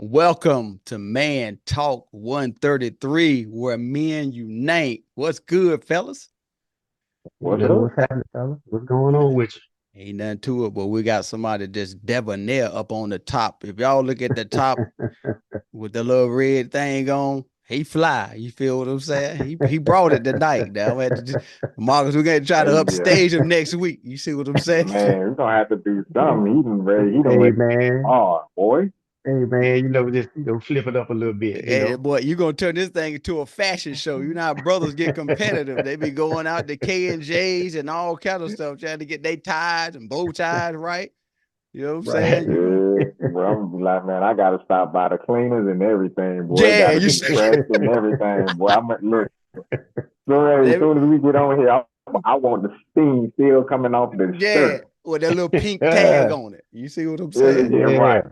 Welcome to Man Talk 133, where men unite. What's good, fellas? You What's know up? what's happening, fella? What's going on with you? Ain't nothing to it, but we got somebody that's debonair up on the top. If y'all look at the top with the little red thing on, he fly. You feel what I'm saying? He brought it tonight. Now, Marcus, we're gonna try to Yeah, upstage him next week. You see what I'm saying? man, we're gonna have to do something. He done Hey went man, hard, boy. hey man, just flip it up a little bit. Hey, boy, you gonna turn this thing into a fashion show. You know how brothers get competitive. They be going out to K&J's and all kind of stuff, trying to get their ties and bow ties right. You know what I'm Right. saying? You go, Yeah, well, I'm gonna be like, man, I gotta stop by the cleaners and everything, boy. yeah, Gotta you be see, fresh and everything, boy. I'm look. So hey, as they, soon as we get on here, I want the steam still coming off the yeah, shirt. with that little pink tag on it. You see what I'm Yeah, saying? yeah, right. Yeah,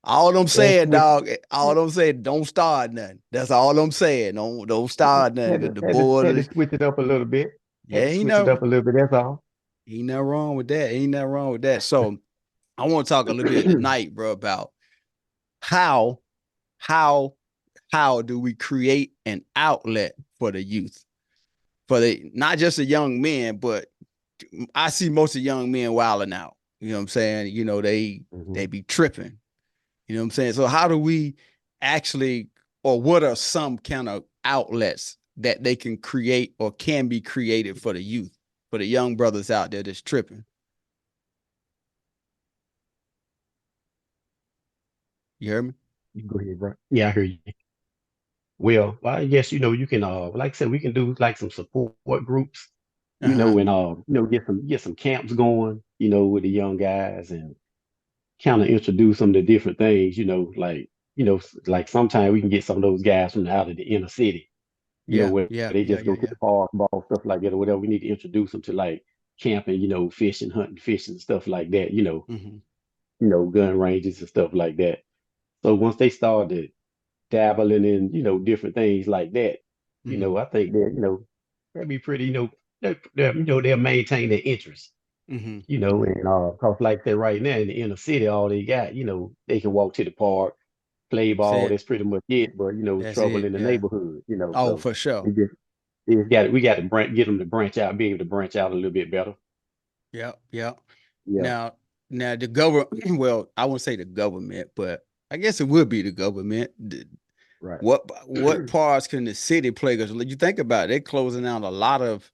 All I'm that's saying, what dog. All I'm saying, don't start nothing. That's all I'm saying. Don't start nothing. had 'Cause to the had to had to boys, switch it up a little bit. yeah, Had to switch it up a little bit. That's all. ain't nothing wrong with that. Ain't nothing wrong with that. So I want to talk a little bit tonight, bro, about how how how do we create an outlet for the youth, for the not just the young men, but I see most of the young men wilding out. You know what I'm saying? They hmm be tripping. You know what I'm saying? So how do we actually, or what are some kind of outlets that they can create or can be created for the youth, for the young brothers out there that's tripping? You hear me? You go ahead, bro. Yeah, I hear you. Well, I guess you can like I said, we can do like some support groups, Uh huh. and get some camps going, with the young guys and kind of introduce them to different things, like sometimes we can get some of those guys from out of the inner city, Yeah. where Yeah. they Yeah. just Yeah. go to Yeah. the park, ball, stuff like that, or whatever. We need to introduce them to like camping, fishing, hunting, fishing, stuff like that, Mm-hmm. gun ranges and stuff like that. So once they started dabbling in, different things like that, Mm-hmm. I think that, that'd be pretty, they'll maintain their interest, Mm-hmm. Mm-hmm. and cause like that right now in the inner city, all they got, they can walk to the park, play ball. Said That's pretty much it. But that's trouble it. in the Yeah. neighborhood, Oh, so for sure. we got to get them to branch out, be able to branch out a little bit better. Yeah. Yeah. Yeah, Now the government. Well, I won't say the government, but I guess it would be the government. right. What parts can the city play? Because you think about it, they're closing out a lot of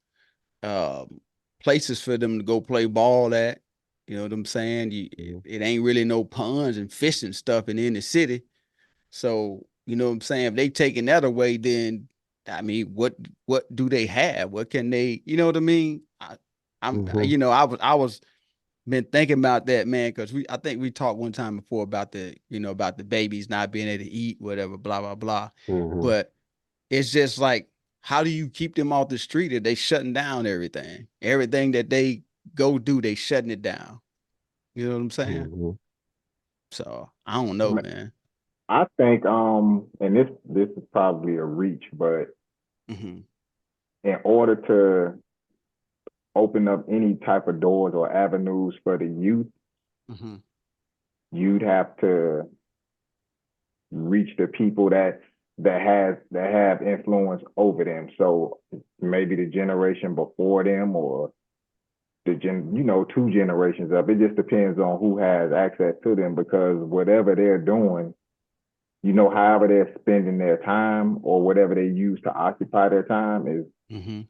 um, places for them to go play ball at. You know what I'm saying? Mhm. It ain't really no ponds and fishing stuff in the city. So you know what I'm saying? If they taking that away, then I mean, what do they have? What can they? You know what I mean? I'm Mhm. I was been thinking about that, man, because I think we talked one time before about about the babies not being able to eat, whatever, blah blah blah. Mhm. But it's just like, how do you keep them off the street if they shutting down everything? Everything that they go do, they shutting it down. You know what I'm saying? Mhm. So I don't know, man. I think and this is probably a reach, but Hmm. in order to open up any type of doors or avenues for the youth, Hmm. you'd have to reach the people that have influence over them. So maybe the generation before them or two generations up. It just depends on who has access to them because whatever they're doing, however they're spending their time or whatever they use to occupy their time is Hmm.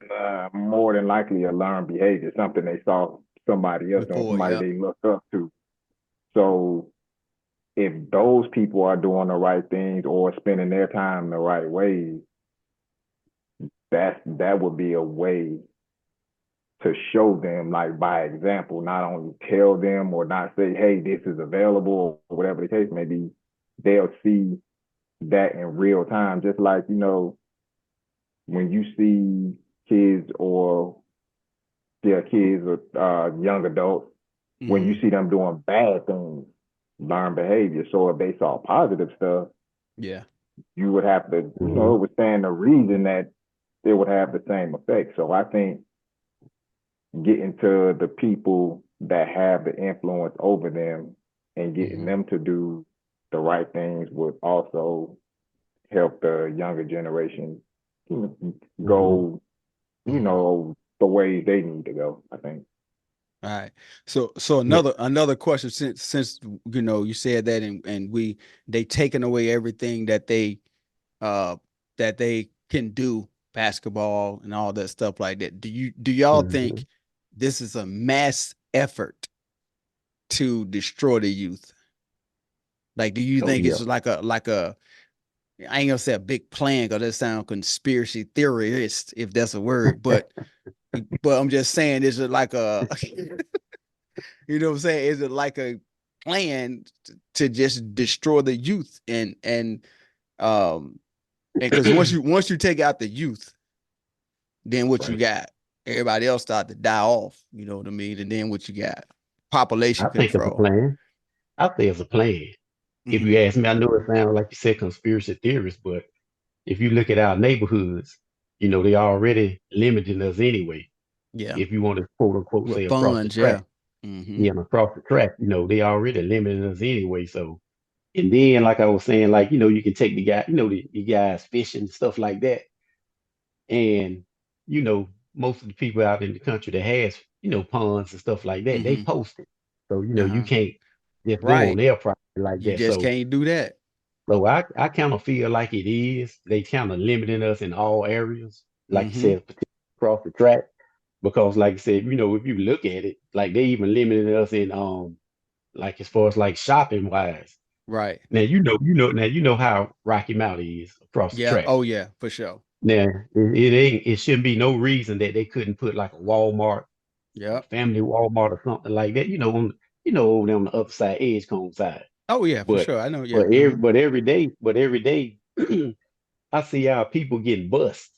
more than likely a learned behavior, something they saw somebody else doing, Before, somebody yep. they look up to. So if those people are doing the right things or spending their time the right ways, that would be a way to show them, like by example, not only tell them or not say, hey, this is available or whatever the case may be, they'll see that in real time. Just like, when you see kids or kids or young adults, when you Hmm. see them doing bad things, learn behavior. So if they saw positive stuff, Yeah. you would have to, Mhm. it would stand to reason that it would have the same effect. So I think getting to the people that have the influence over them and getting Hmm. them to do the right things would also help the younger generation hmm go, Mm-hmm. the way they need to go, I think. All right. So Yeah. another question, since you said that, and they taken away everything uh that they can do, basketball and all that stuff like that. Do y'all hmm think this is a mass effort to destroy the youth? Like, do you Oh think yeah. it's like a I ain't gonna say a big plan because that sounds conspiracy theorist, if that's a word, but I'm just saying, is it like a you know what I'm saying? Is it like a plan to just destroy the youth um and because once you take out the youth, then what you Right. got? Everybody else start to die off. You know what I mean? And then what you got? Population I think it's a control. plan. I think it's a plan. If you Mm-hmm. ask me, I know it sounds like you said conspiracy theorists, but if you look at our neighborhoods, they already limiting us anyway. Yeah. If you want to quote unquote With say across the funds, track, yeah. Mm-hmm. yeah, across the track, they already limiting us anyway. So, and then like I was saying, like you can take the guy, the guys fishing and stuff like that, and most of the people out in the country that has ponds and stuff like that, they Mm-hmm. post it. So you Uh-huh. can't just go on Right. their property like You that. just So can't do that. I kind of feel like it is. They kind of limiting us in all areas, like you Mm-hmm. said, across the track. Because like I said, if you look at it, like they even limited us in like as far as like shopping wise. Right. Now now you know how Rocky Mount is across the Yeah. track. Oh yeah, for sure. Now it shouldn't be no reason that they couldn't put like a Walmart, a Yeah. family Walmart or something like that, over there on the other side, Edgecombe side. Oh yeah, for But sure. I know. Yeah. Uh-huh. but every day I see our people getting bust.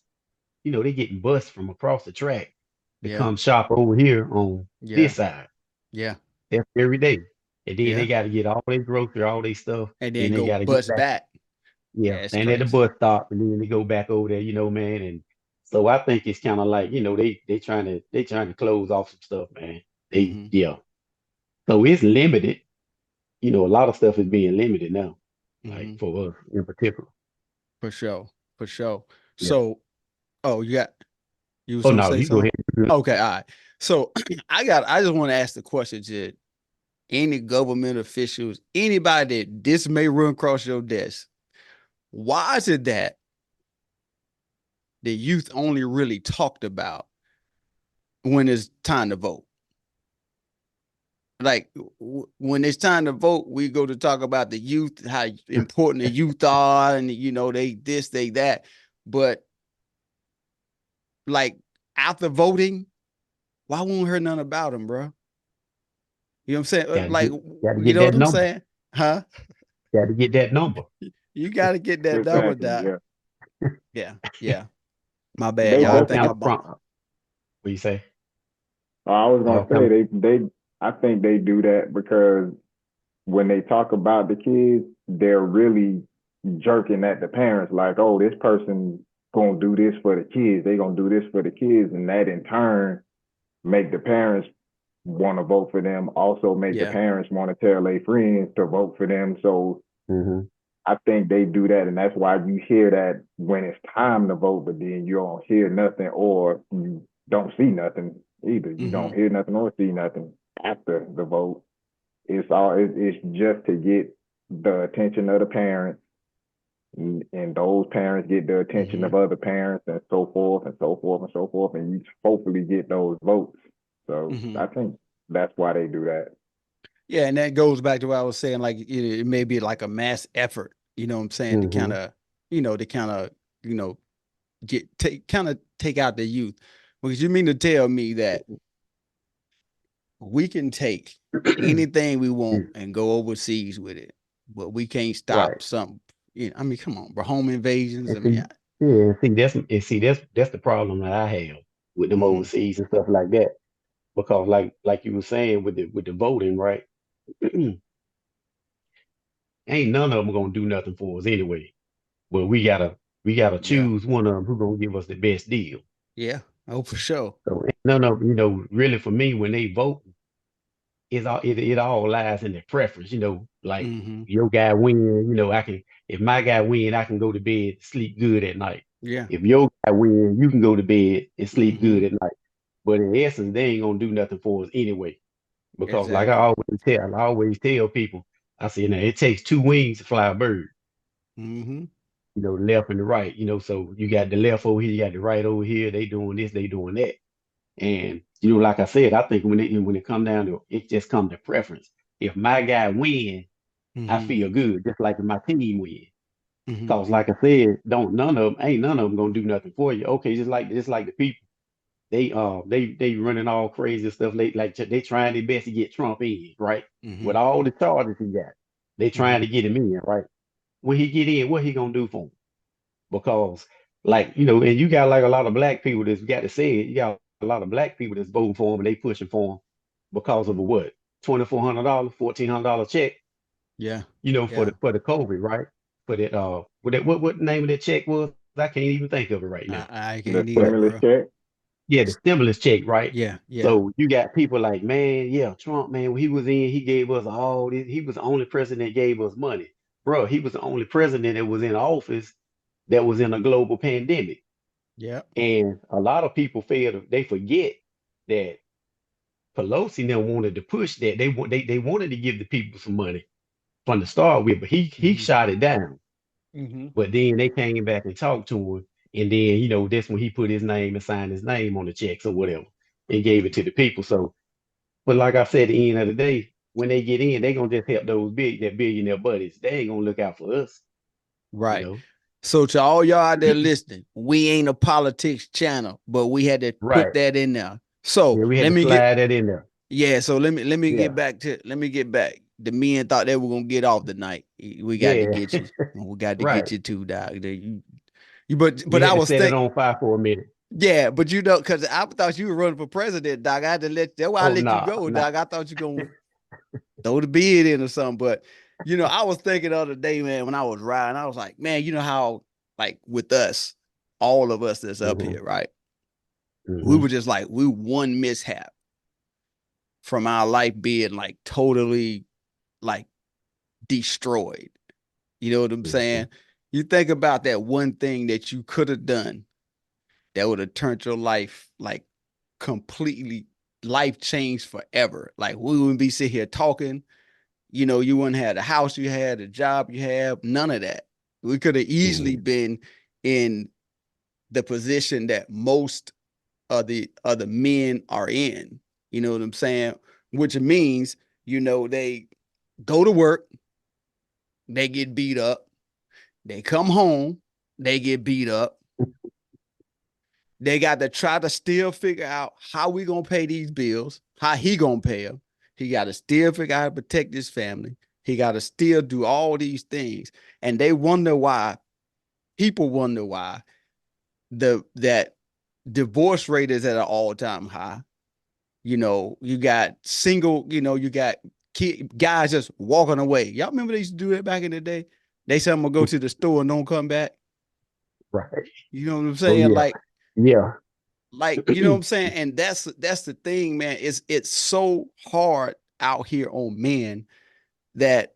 They getting bust from across the track to Yeah. come shop over here on Yeah. this side. Yeah. Every day. And then they Yeah. got to get all their grocery, all their stuff. And Then then they go got to go bust back. back. Yeah, Yeah, it's stand at the crazy. bus stop, and then they go back over there, man. And so I think it's kind of like, they trying to close off some stuff, man. They Mm-hmm. yeah. So it's limited. A lot of stuff is being limited now, like Mm-hmm. for us in particular. For sure. For sure. Yeah. So, oh, you was Oh gonna no, say you go something? ahead. Okay, all right. So I just want to ask the question to any government officials, anybody that this may run across your desk. Why is it that the youth only really talked about when it's time to vote? Like when it's time to vote, we go to talk about the youth, how important the youth are, and they this, they that. But like after voting, why won't hear nothing about them, bro? You know what I'm saying? Gotta Like, get gotta you get know what that I'm number. saying? Huh? Gotta get that number. You got to get that number Exactly. down. Yeah. Yeah, yeah. My bad, They y'all. I All think kind I of bought. prompt. What you say? I was gonna All kind say of I think they do that because when they talk about the kids, they're really jerking at the parents, like, oh, this person gonna do this for the kids. They gonna do this for the kids, and that in turn make the parents want to vote for them. Also, make the Yeah. parents want to tell their friends to vote for them. So hmm I think they do that, and that's why you hear that when it's time to vote, but then you don't hear nothing or you don't see nothing either. You Mm-hmm. don't hear nothing or see nothing after the vote. It's just to get the attention of the parents, and those parents get the attention Mm-hmm. of other parents, and so forth and so forth and so forth, and you hopefully get those votes. So Mm-hmm. I think that's why they do that. Yeah, and that goes back to what I was saying. Like it may be like a mass effort. You know what I'm saying? To kind hmm of, to kind of, you know, take out the youth. Because you mean to tell me that we can take anything we want and go overseas with it, but we can't Right. stop something. I mean, come on, bro. Home invasions. And I mean, see, yeah, that's the problem that I have with them mm-hmm. overseas and stuff like that. Because like you were saying with the voting, right? Ain't none of them gonna do nothing for us anyway. Well, we gotta Yeah, choose one of them who gonna give us the best deal. yeah. Oh, for sure. So ain't none of them, really for me when they vote, it all lies in the preference, like Mm-hmm. your guy win, I can if my guy win, I can go to bed, sleep good at night. Yeah. If your guy win, you can go to bed and sleep Mm-hmm. good at night. But in essence, they ain't gonna do nothing for us anyway. Because like Exactly. I always tell people, I say, now it takes two wings to fly a bird, Mm-hmm. the left and the right, so you got the left over here, you got the right over here, they doing this, they doing that. And like I said, I think when it come down to it, just come to preference. If my guy win, I Mm-hmm. feel good, just like if my team win. Mm-hmm. Cause like I said, don't none of them gonna do nothing for you. Okay, just like the people, they running all crazy stuff. They trying their best to get Trump in, right? Mm-hmm. With all the charges he got, they Mm-hmm. trying to get him in, right? When he get in, what he gonna do for him? Because like and you got like a lot of black people that's got to say it. You got a lot of black people that's voting for him and they pushing for him because of a what? $2,400, $1,400 check, Yeah. for Yeah. the COVID, right? For that what name of that check was? I can't even think of it right now. I The can't either, But stimulus bro. check. yeah, the stimulus check, right? Yeah. Yeah. So you got people like, man, yeah, Trump, man, when he was in, he gave us all this. He was the only president that gave us money. Bro, he was the only president that was in office that was in a global pandemic. Yeah. And a lot of people they forget that Pelosi now wanted to push that. They wanted to give the people some money from the start with, but he Mm-hmm. shot it down. Mm-hmm. But then they came back and talked to him. And then, that's when he put his name and signed his name on the checks or whatever and gave it to the people. So, but like I said, at the end of the day, when they get in, they're gonna just help that billionaire buddies. They ain't gonna look out for us, you Right. know. So to all y'all out there listening, we ain't a politics channel, but we had to put Right. that in there. So Yeah, we had let to me get slide that in there. yeah. So let me get Yeah. back to let me get back. The men thought they were gonna get off tonight. We got to Yeah. get you. We got to get Right. you too, dog. We But I had to was set it thinking, on fire for a minute. yeah, but because I thought you were running for president, dog. I had to that's why I Oh, let you nah, go, nah. dog. I thought you gonna throw the bid in or something. But I was thinking the other day, man, when I was riding, I was like, man, you know how like with us, all of us that's up Hmm. here, right? We Hmm. were just like we one mishap from our life being like totally like destroyed. You know what I'm Hmm. saying? You think about that one thing that you could have done that would have turned your life like completely life changed forever. Like we wouldn't be sitting here talking. You wouldn't have the house you had, the job you have, none of that. We could have easily Hmm. been in the position that most of the other men are in. You know what I'm saying? Which means, they go to work, they get beat up, they come home, they get beat up. They got to try to still figure out how we gonna pay these bills, how he gonna pay them. He got to still figure out how to protect his family. He got to still do all these things, and they wonder why. People wonder why that divorce rate is at an all time high. You got single. You got guys just walking away. Y'all remember they used to do that back in the day? They said I'm gonna go to the store and don't come back. Right. You know what I'm Oh saying? yeah. Yeah. Like you know what I'm saying, and that's the thing, man. It's so hard out here on men that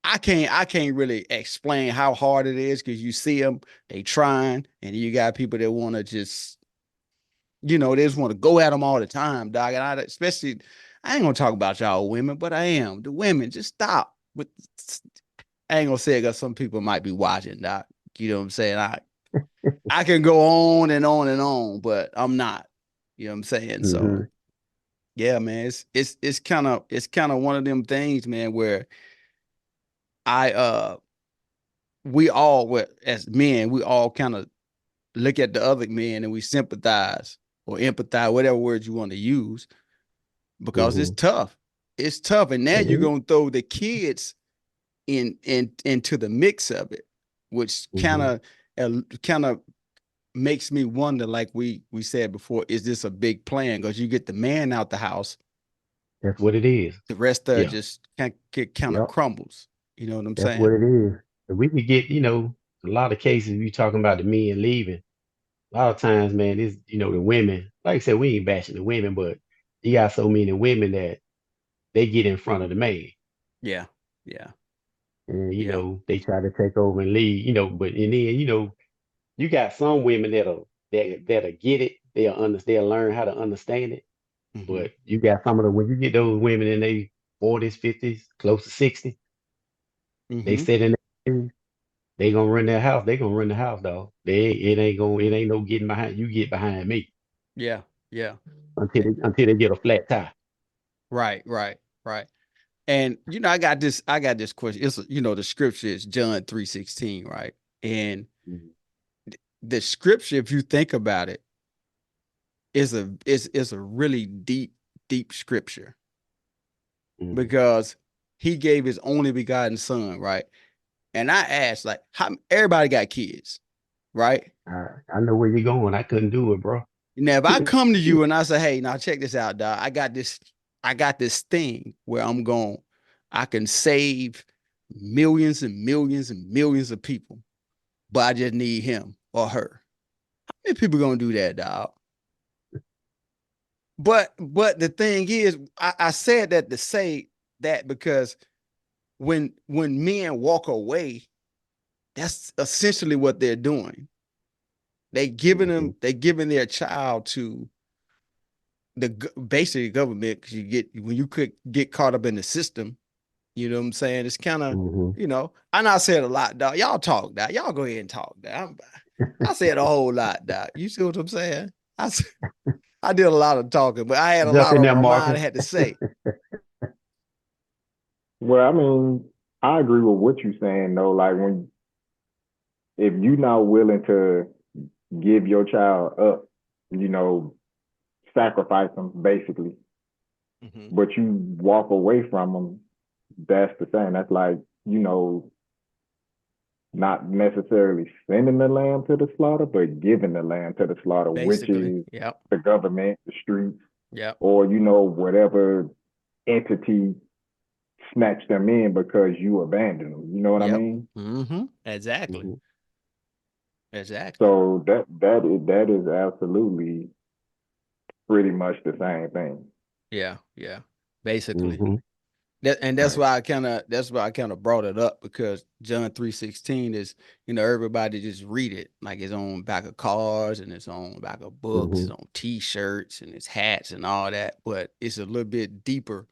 I can't really explain how hard it is because you see them, they trying, and you got people that want to just they just want to go at them all the time, dog. And especially I ain't gonna talk about y'all women, but I am the women. Just stop with. I ain't gonna say it because some people might be watching, dog. You know what I'm saying? I can go on and on and on, but I'm not. You know what I'm saying? So Hmm. yeah, man, it's kind of one of them things, man, where I we all as men, we all kind of look at the other men and we sympathize or empathize, whatever words you want to use, because it's Hmm. tough. It's tough. And now It you're is. gonna throw the kids into the mix of it, which kind Hmm. of kind of makes me wonder, like we said before, is this a big plan? Because you get the man out the house, That's what it is. the rest of it Yeah. just kind of Yep. crumbles. You know what I'm That's what saying? it is. If we could get, a lot of cases you talking about the men leaving. A lot of times, man, the women, like I said, we ain't bashing the women, but you got so many women that they get in front of the man. Yeah. Yeah. And Yeah. they try to take over and lead, but and then, you got some women that'll get it. They'll learn how to understand it. Mm-hmm. But you got some of the when you get those women in their 40s, 50s, close to 60, they Mm-hmm. sit in there, they gonna run their house. They gonna run the house, dog. It ain't no getting behind you get behind me Yeah. Yeah. until they get a flat tire. Right. Right. Right. And I got this question. It's the scripture is John 3:16, right? And Mhm. the scripture, if you think about it, is a really deep scripture Mhm. because he gave his only begotten son, right? And I asked, like, how everybody got kids, right? I know where you're going. I couldn't do it, bro. Now, if I come to you and I say, hey, now check this out, dog. I got this thing where I can save millions and millions and millions of people, but I just need him or her. How many people gonna do that, dog? But the thing is, I said that to say that because when men walk away, that's essentially what they're doing. Mhm. They giving their child to the basically government because you get when you could get caught up in the system. You know what I'm saying? It's kind of, Mhm. I know I said a lot, dog. Y'all talk, dog. Y'all go ahead and talk, dog. I said a whole lot, dog. You see what I'm saying? I did a lot of talking, but I had a Jump lot in on there, my mind I Marcus. had to say. Well, I mean, I agree with what you're saying though. Like if you're not willing to give your child up, you know, sacrifice them basically, Mm-hmm. but you walk away from them, that's the same. That's like, you know, not necessarily sending the lamb to the slaughter, but giving the lamb to the slaughter, which Basically, is yep, the government, the streets, yep, or, whatever entity snatched them in because you abandoned them. You know what I yep. mean? Mm-hmm. Exactly, Mhm. exactly. So that is absolutely pretty much the same thing. Yeah, yeah. Basically, Mhm. that's Right. why I kind of brought it up because John 3:16 is, everybody just read it like it's on back of cars and it's on back of books, it's Mhm. on t-shirts and it's hats and all that, but it's a little bit deeper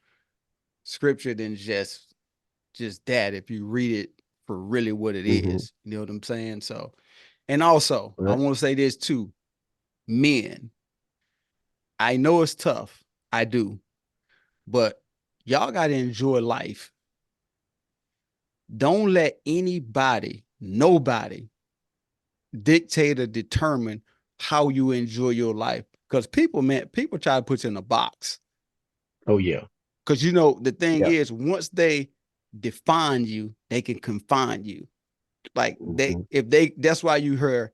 scripture than just that if you read it for really what it Mhm. is. You know what I'm saying? So, and also, I Right. want to say this too. Men, I know it's tough. I do. But y'all got to enjoy life. Don't let anybody, nobody dictate or determine how you enjoy your life. Because people, man, people try to put you in a box. Oh yeah. Because the thing Yeah. is, once they define you, they can confine you. Like Mhm. that's why you hear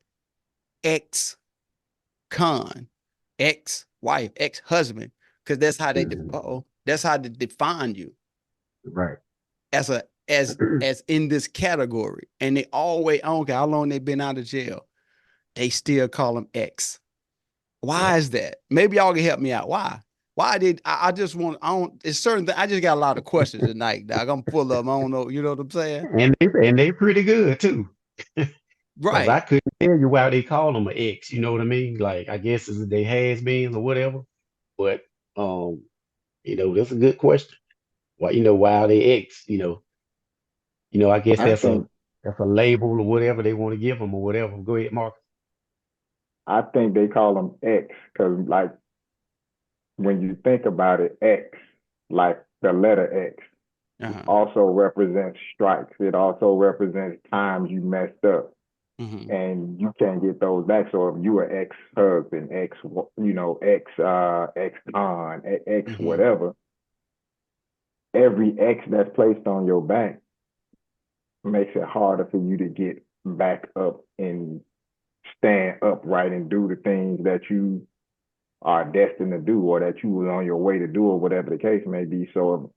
ex con, ex wife, ex husband, because Mhm. that's how they define you Right. as a as in this category. And they always, I don't care how long they've been out of jail, they still call them ex. Why Yep. is that? Maybe y'all can help me out. Why? Why did I just want I don't it's certain I just got a lot of questions tonight, dog. I'm full of them. I don't know, you know what I'm saying? And they pretty good too. Cause I Right. couldn't tell you why they call them an ex. You know what I mean? Like I guess it's they has been or whatever. But um, that's a good question. Why are they ex? I guess I that's a think that's a label or whatever they want to give them or whatever. Go ahead, Mark. I think they call them X because like when you think about it, X, like the letter X, Uh-huh. also represents strikes. It also represents times you messed up Mm-hmm. and you can't get those back. So if you are ex-husband, ex-con, ex Mm-hmm. whatever, every X that's placed on your back makes it harder for you to get back up and stand upright and do the things that you are destined to do or that you was on your way to do or whatever the case may be. So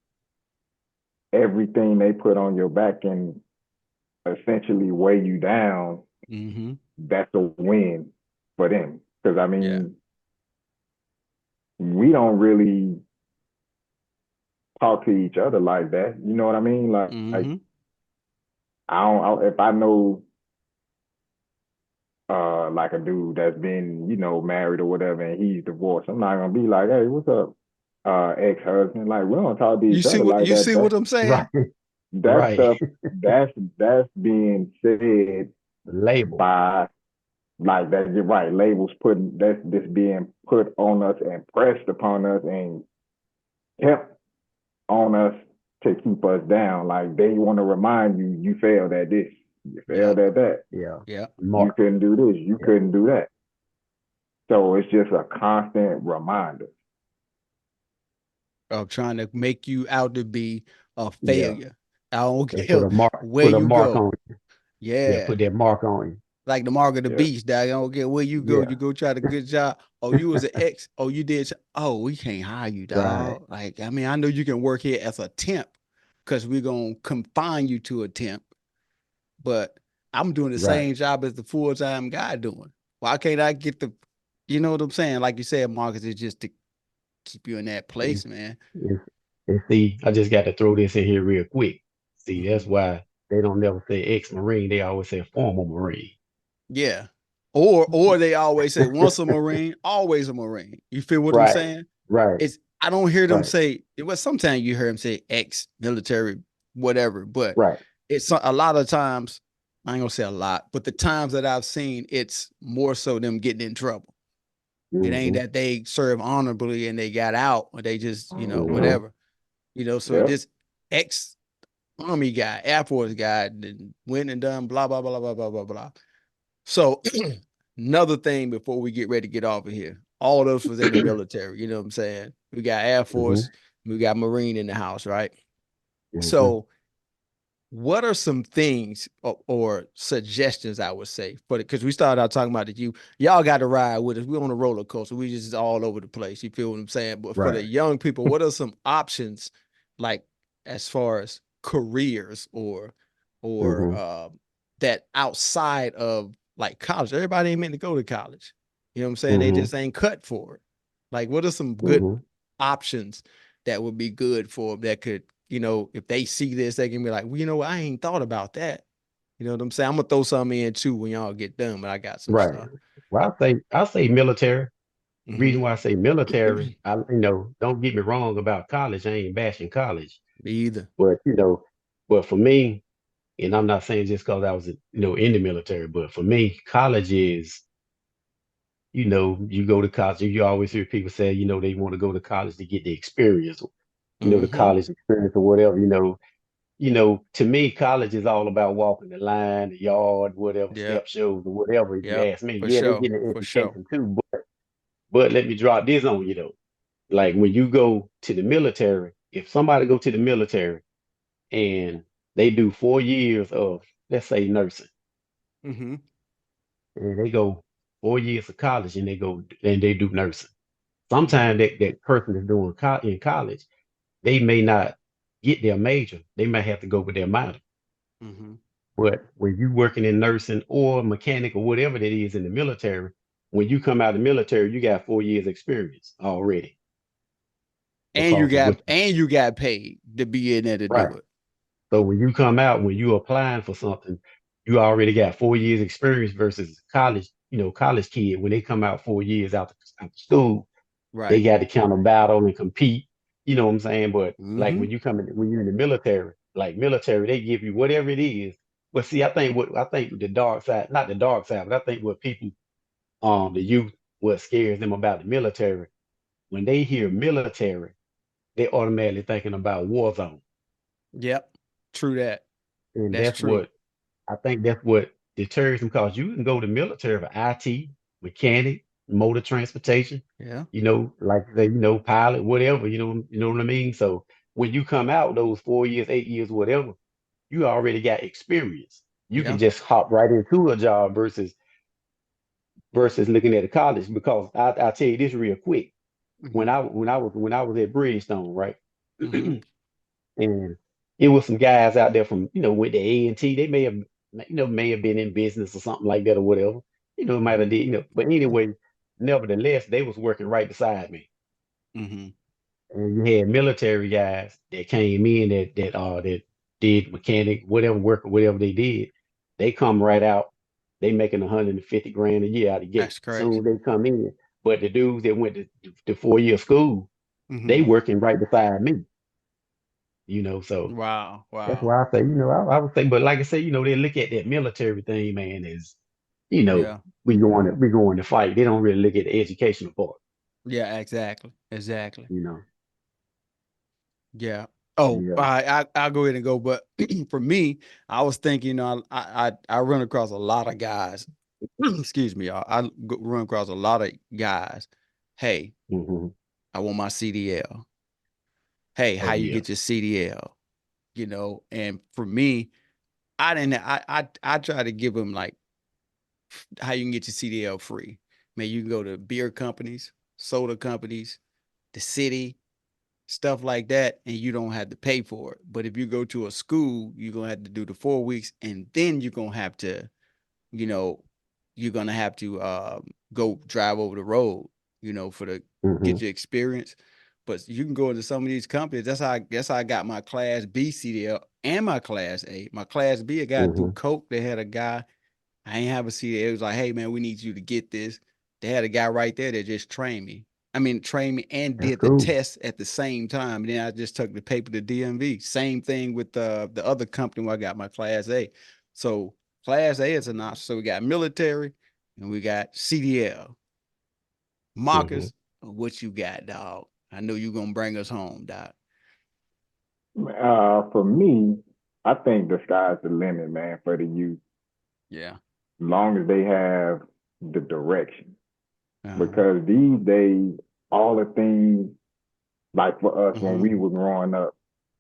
everything they put on your back can essentially weigh you down, Mm-hmm. that's a win for them. Because I Yeah. mean, we don't really talk to each other like that. You know what I mean? Like Mm-hmm. if I know like a dude that's been, married or whatever and he's divorced, I'm not gonna be like, hey, what's up, ex-husband? Like we don't talk to You each see other what like you that. see what I'm saying? Right, That right. stuff that's being said Label. by like that. You're right. Labels putting that's just being put on us and pressed upon us and kept on us to keep us down. Like they want to remind you, you failed at this, you failed Yep. at that, Yeah. Yep. you Mark. couldn't do this, you Yeah. couldn't do that. So it's just a constant reminder. Of trying to make you out to be a Yeah. failure. I don't And care where put a you mark go. on you. Yeah, Yeah. put that mark on you. Like the mark of the Yeah, beast, dog. I don't care where you go. You Yeah. go try to good job. Oh, you was an ex. Oh, you did. Oh, we can't hire you, Right. dog. Like, I mean, I know you can work here as a temp because we're gonna confine you to a temp, but I'm doing the Right. same job as the full-time guy doing. Why can't I get the, you know what I'm saying? Like you said, Marcus, is just to keep you in that And, place, man. and, and see, I just got to throw this in here real quick. See, that's Hmm. why they don't never say ex-Marine. They always say former Marine. Yeah. Or they always say once a Marine, always a Marine. You feel what I'm Right. saying? Right. It's I don't hear them Right. say well, sometimes you hear them say ex military, whatever, but Right. it's a lot of times, I ain't gonna say a lot, but the times that I've seen, it's more so them getting in trouble. It ain't Mm-hmm. that they serve honorably and they got out or they just, Mm-hmm. whatever. So yep. this ex army guy, Air Force guy, then went and done blah blah blah blah blah blah blah. So another thing before we get ready to get off of here, all of us was in the military. You know what I'm saying? We got Air Mm-hmm. Force, we got Marine in the house, right? Mm-hmm. So what are some things or suggestions I would say for because we started out talking about that y'all got to ride with us. We're on a roller coaster. We just all over the place. You feel what I'm saying? But for the Right. young people, what are some options like as far as careers or Mm-hmm. that outside of like college? Everybody ain't meant to go to college. You know what I'm saying? They Mm-hmm. just ain't cut for it. Like what are some good Mm-hmm. options that would be good for them that could, if they see this, they can be like, well, I ain't thought about that. You know what I'm saying? I'm gonna throw some in too when y'all get done, but I got some Right. stuff. Well, I say military. Mm-hmm. Reason why I say military, don't get me wrong about college. I ain't bashing college, Me either. but but for me, and I'm not saying just because I was in the military, but for me, college is, you go to college. You always hear people say, they want to go to college to get the experience, the Mm-hmm. college experience or whatever. To me, college is all about walking the line, the yard, whatever, Yep. step shows or whatever. If you Yep. ask me, For yeah, they sure. get an For sure. education too, but let me drop this on you though. Like when you go to the military, if somebody go to the military and they do 4 years of, let's say, nursing, Mm-hmm. and they go 4 years of college and they do nursing. Mm-hmm. Sometimes that person is doing in college, they may not get their major. They might have to go with their minor. Mm-hmm. But when you working in nursing or mechanic or whatever that is in the military, when you come out of the military, you got 4 years experience already And you because of got what and you got paid to be in there to right. do it. So when you come out, when you applying for something, you already got 4 years experience versus college, college kid, when they come out 4 years out school, they Right. got to counter battle and compete. You know what I'm saying? But like Mm-hmm. when you're in the military, like military, they give you whatever it is. But see, I think the dark side, not the dark side, but I think what people, the youth, what scares them about the military, when they hear military, they automatically thinking about war zone. Yep. True that. And That's true. I think that's what deters them because you can go to military for IT, mechanic, motor transportation, Yeah. like they, pilot, whatever, you know what I mean? So when you come out those 4 years, 8 years, whatever, you already got experience. You can Yeah. just hop right into a job versus looking at a college because I'll tell you this real quick. Mm-hmm. When I was at Bridgestone, right? Mm-hmm. And it was some guys out there from, with the A&T. They may have been in business or something like that or whatever. It might have Mm-hmm. did, but anyway, nevertheless, they was working right beside me. Mm-hmm. and you had military guys that came in that did mechanic, whatever work or whatever they did. They come right out. They making 150 grand a year out of the gate. That's Soon crazy. as they come in. But the dudes that went to 4 year school, they Hmm. working right beside me. So Wow. that's Wow. why I say, I would say, but like I say, they look at that military thing, man, as, you know, Yeah. we going to fight. They don't really look at the educational part, Yeah. Exactly. Exactly. you know. Yeah. Oh, Yeah. I'll go ahead and go. But for me, I was thinking, I run across a lot of guys. Excuse me, y'all. Run across a lot of guys. Hey, Hmm. I want my CDL. Hey, how Oh you yeah. get your CDL? And for me, I didn't. I try to give them like how you can get your CDL free. Man, you can go to beer companies, soda companies, the city, stuff like that, and you don't have to pay for it. But if you go to a school, you're gonna have to do the 4 weeks, and then you know, you're gonna have to go drive over the road, for the Hmm. get your experience. But you can go into some of these companies. That's how I got my Class B CDL and my Class A. My Class B, I got through Hmm. Coke. They had a guy. I ain't have a CDL. It was like, hey man, we need you to get this. They had a guy right there that just trained me. I mean, trained me and That's did the cool. test at the same time. And then I just took the paper to DMV. Same thing with the other company where I got my Class A. So Class A is an option. So we got military and we got CDL. Hmm. Marcus, what you got, dog? I know you're gonna bring us home, doc. For me, I think the sky's the limit, man, for the youth, Yeah. as long as they have the direction. Uh-huh. Because these days, all the things like for us when Mm-hmm. we were growing up,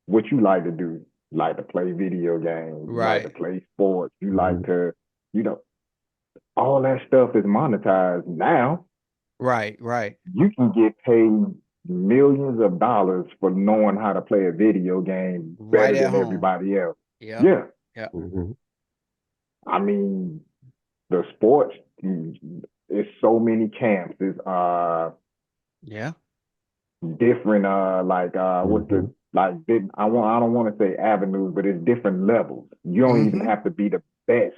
what you like to do, you like to play video games, you like to Right. play sports, you like Hmm. to, you know, all that stuff is monetized now. Right. Right. You can get paid millions of dollars for knowing how to play a video game Right better at than home. everybody else. Yep. Yeah, Yep. Hmm. I mean the sports. It's so many camps. It's Yeah. different like what's the Hmm. like I don't want to say avenues, but it's different levels. You don't even Mm-hmm. have to be the best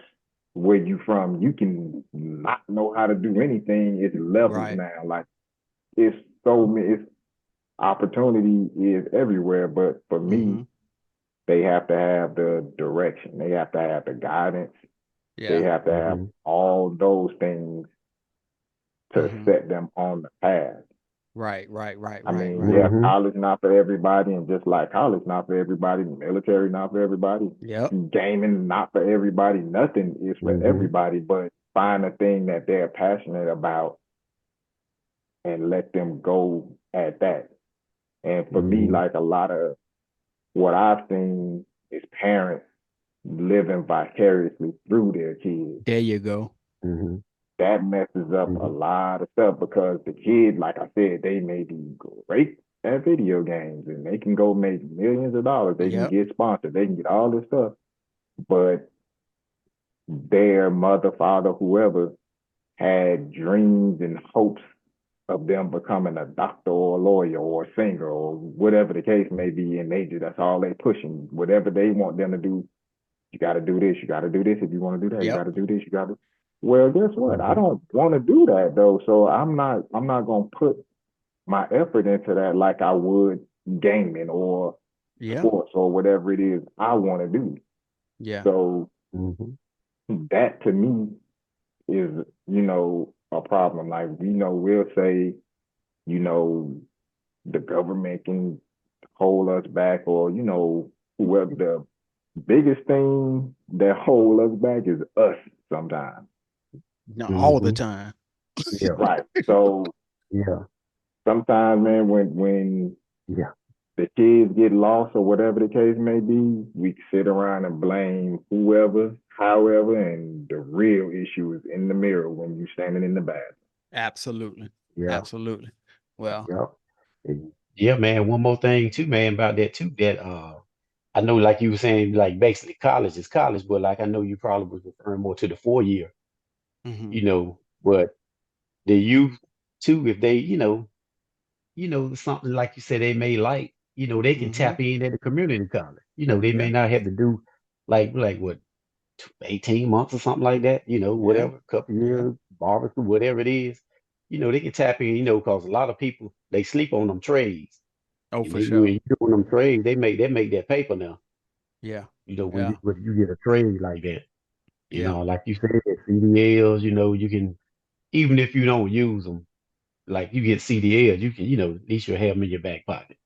where you from. You can not know how to do anything. It's levels Right. now. Like it's so many. It's opportunity is everywhere, but for me, Mm-hmm. they have to have the direction. They have to have the guidance. They Yeah. have to have Hmm. all those things to Mm-hmm. set them on the path. Right. Right. Right. I Right. mean, Right. yeah, Hmm. college not for everybody, and just like college not for everybody, military not for everybody, Yep. gaming not for everybody. Nothing is for Hmm. everybody, but find a thing that they're passionate about and let them go at that. And for me, Hmm. like a lot of what I've seen is parents living vicariously through their kids. There you go. Hmm. That messes up a Hmm. lot of stuff because the kid, like I said, they may be great at video games and they can go make millions of dollars. They can Yep. get sponsored. They can get all this stuff. But their mother, father, whoever had dreams and hopes of them becoming a doctor or a lawyer or a singer or whatever the case may be. And that's all they pushing. Whatever they want them to do, you got to do this. You got to do this. If you want to do that, you got Yep. to do this. You got to. Well, guess what? I Hmm. don't want to do that though. So I'm not gonna put my effort into that like I would gaming or Yep. sports or whatever it is I want to do. Yeah. So Hmm. that to me is, a problem. Like, we'll say, you know, the government can hold us back or, whoever the biggest thing that hold us back is us sometimes. Not all the Hmm. time. Yeah. Right. So Yeah. sometimes, man, when Yeah. the kids get lost or whatever the case may be, we sit around and blame whoever, however, and the real issue is in the mirror when you're standing in the bathroom. Absolutely. Yeah. Absolutely. Well, Yeah. Yeah, man. One more thing too, man, about that too. That I know, like you were saying, like basically college is college, but like I know you probably was referring more to the 4 year, hmm but the youth too, if they, something like you said they may like, they can Mm-hmm. tap in at the community college. They may Yeah. not have to do like what 18 months or something like that, Yeah. whatever, couple Yeah. years, barbecue, whatever it is. They can tap in, because a lot of people they sleep on them trades. Oh, And for then you sure. you doing them trades, they make that paper now. Yeah. When you Yeah. when you get a trade like that. Yeah. Like you said, CDLs, you can, even if you don't use them, like you get CDLs, you can, at least you'll have them in your back pocket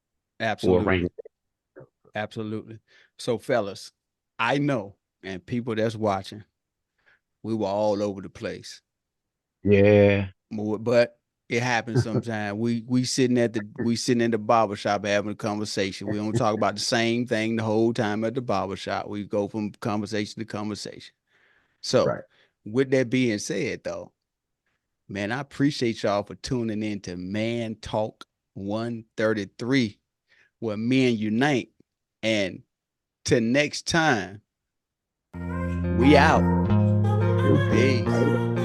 for a rainy Absolutely. Absolutely. So, fellas, I know, and people that's watching, we were all over the place. day. But it happens sometimes. We sitting in the barber shop having a conversation. We don't talk about the same thing the whole time at the barber shop. We go from conversation to conversation. So, Right. with that being said, though, man, I appreciate y'all for tuning in to Man Talk 133, where men unite. And till next time, we out. Peace. Right.